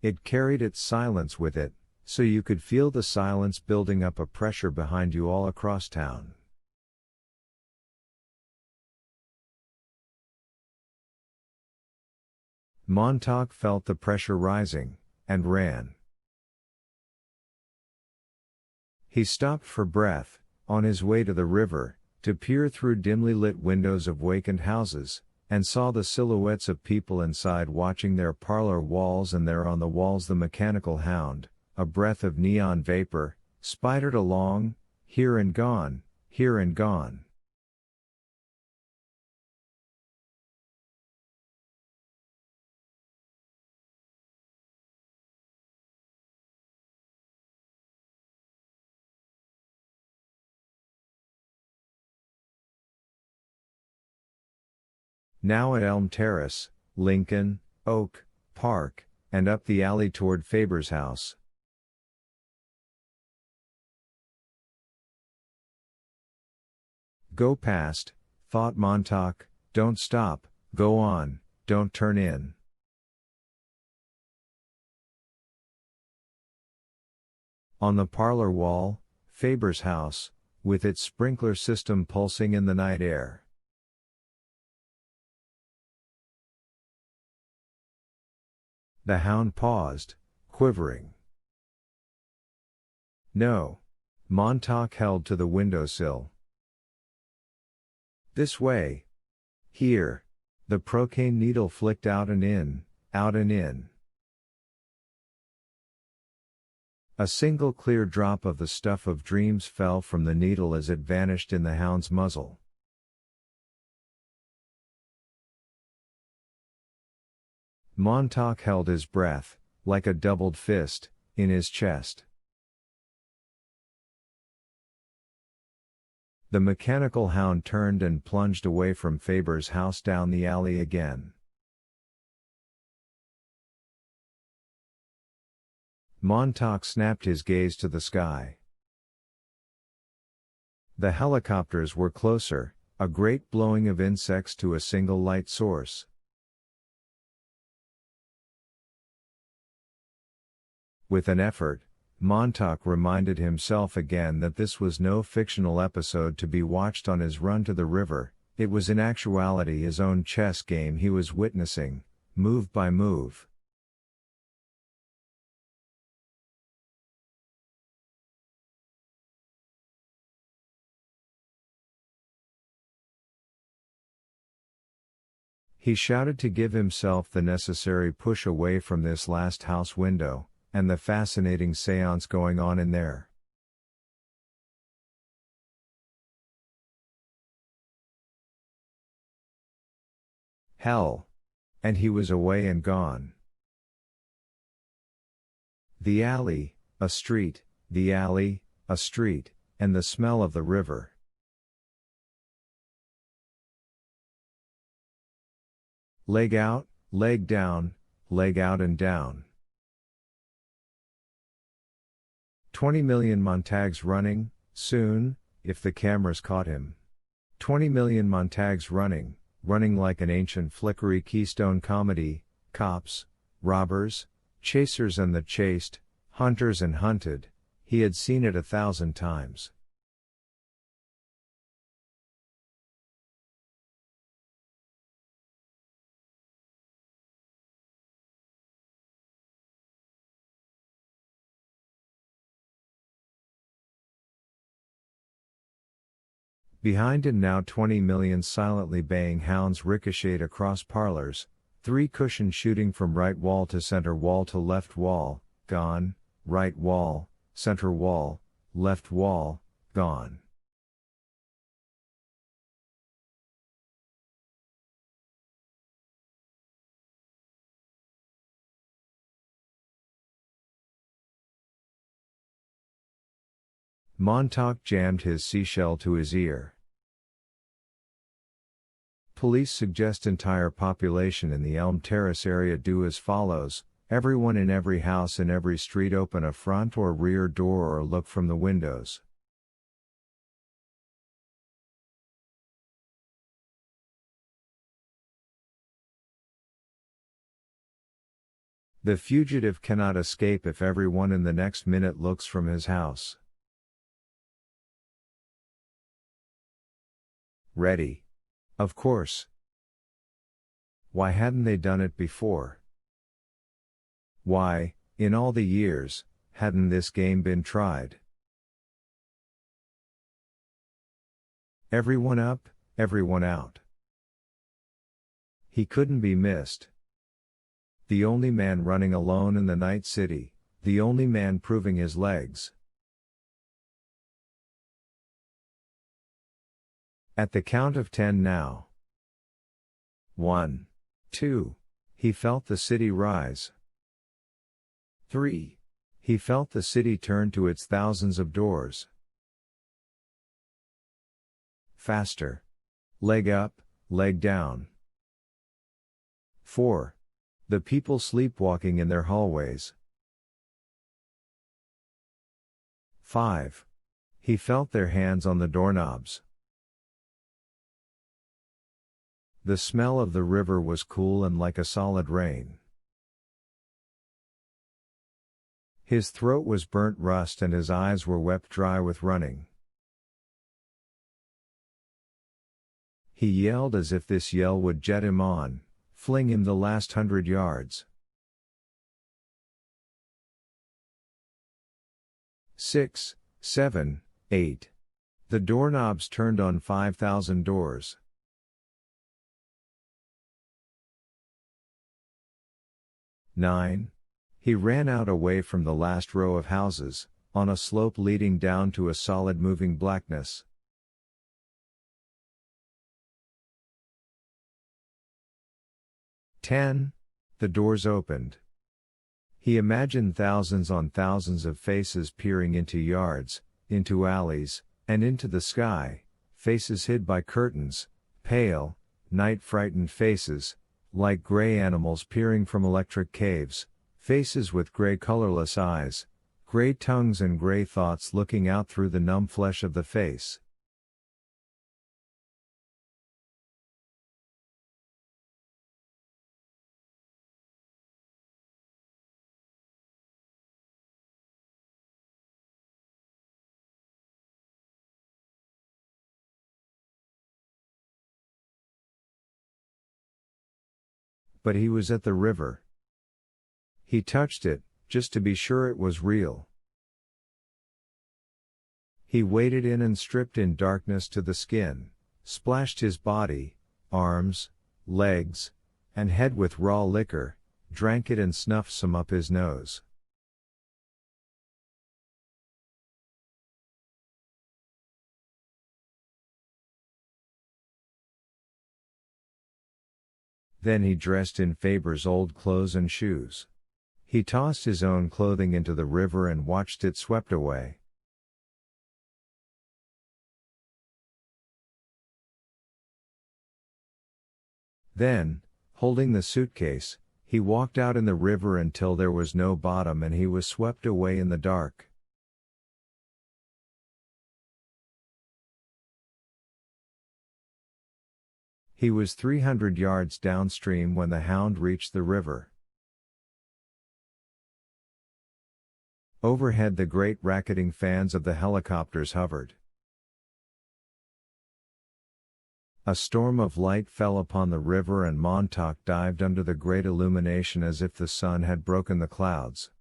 It carried its silence with it, so you could feel the silence building up a pressure behind you all across town. Montauk felt the pressure rising, and ran. He stopped for breath, on his way to the river, to peer through dimly lit windows of vacant houses, and saw the silhouettes of people inside watching their parlor walls, and there on the walls the mechanical hound, a breath of neon vapor, spidered along, here and gone, here and gone. Now at Elm Terrace, Lincoln, Oak, Park, and up the alley toward Faber's house. Go past, thought Montauk, don't stop, go on, don't turn in. On the parlor wall, Faber's house, with its sprinkler system pulsing in the night air. The hound paused, quivering. No. Montauk held to the windowsill. This way. Here. The procaine needle flicked out and in, out and in. A single clear drop of the stuff of dreams fell from the needle as it vanished in the hound's muzzle. Montauk held his breath, like a doubled fist, in his chest. The mechanical hound turned and plunged away from Faber's house down the alley again. Montauk snapped his gaze to the sky. The helicopters were closer, a great blowing of insects to a single light source. With an effort, Montauk reminded himself again that this was no fictional episode to be watched on his run to the river, it was in actuality his own chess game he was witnessing, move by move. He shouted to give himself the necessary push away from this last house window, and the fascinating seance going on in there. Hell! And he was away and gone. The alley, a street, the alley, a street, and the smell of the river. Leg out, leg down, leg out and down. 20 million Montags running, soon, if the cameras caught him. 20 million Montags running, running like an ancient flickery Keystone comedy, cops, robbers, chasers and the chased, hunters and hunted, he had seen it 1,000 times. Behind him now 20 million silently baying hounds ricocheted across parlors, 3 cushions shooting from right wall to left wall, gone, right wall, center wall, left wall, gone. Montauk jammed his seashell to his ear. Police suggest entire population in the Elm Terrace area do as follows: everyone in every house in every street open a front or rear door or look from the windows. The fugitive cannot escape if everyone in the next minute looks from his house. Ready. Of course. Why hadn't they done it before? Why, in all the years, hadn't this game been tried? Everyone up, everyone out. He couldn't be missed. The only man running alone in the night city, the only man proving his legs. At the count of 10 now. 1, 2. He felt the city rise. 3. He felt the city turn to its thousands of doors. Faster. Leg up, leg down. 4. The people sleepwalking in their hallways. 5. He felt their hands on the doorknobs. The smell of the river was cool and like a solid rain. His throat was burnt rust and his eyes were wept dry with running. He yelled as if this yell would jet him on, fling him the last 100 yards. 6, 7, 8. The doorknobs turned on 5,000 doors. 9. He ran out away from the last row of houses, on a slope leading down to a solid moving blackness. 10. The doors opened. He imagined thousands on thousands of faces peering into yards, into alleys, and into the sky, faces hid by curtains, pale, night-frightened faces, like gray animals peering from electric caves, faces with gray colorless eyes, gray tongues and gray thoughts looking out through the numb flesh of the face. But he was at the river. He touched it, just to be sure it was real. He waded in and stripped in darkness to the skin, splashed his body, arms, legs, and head with raw liquor, drank it and snuffed some up his nose. Then he dressed in Faber's old clothes and shoes. He tossed his own clothing into the river and watched it swept away. Then, holding the suitcase, he walked out in the river until there was no bottom and he was swept away in the dark. He was 300 yards downstream when the hound reached the river. Overhead the great racketing fans of the helicopters hovered. A storm of light fell upon the river and Montauk dived under the great illumination as if the sun had broken the clouds.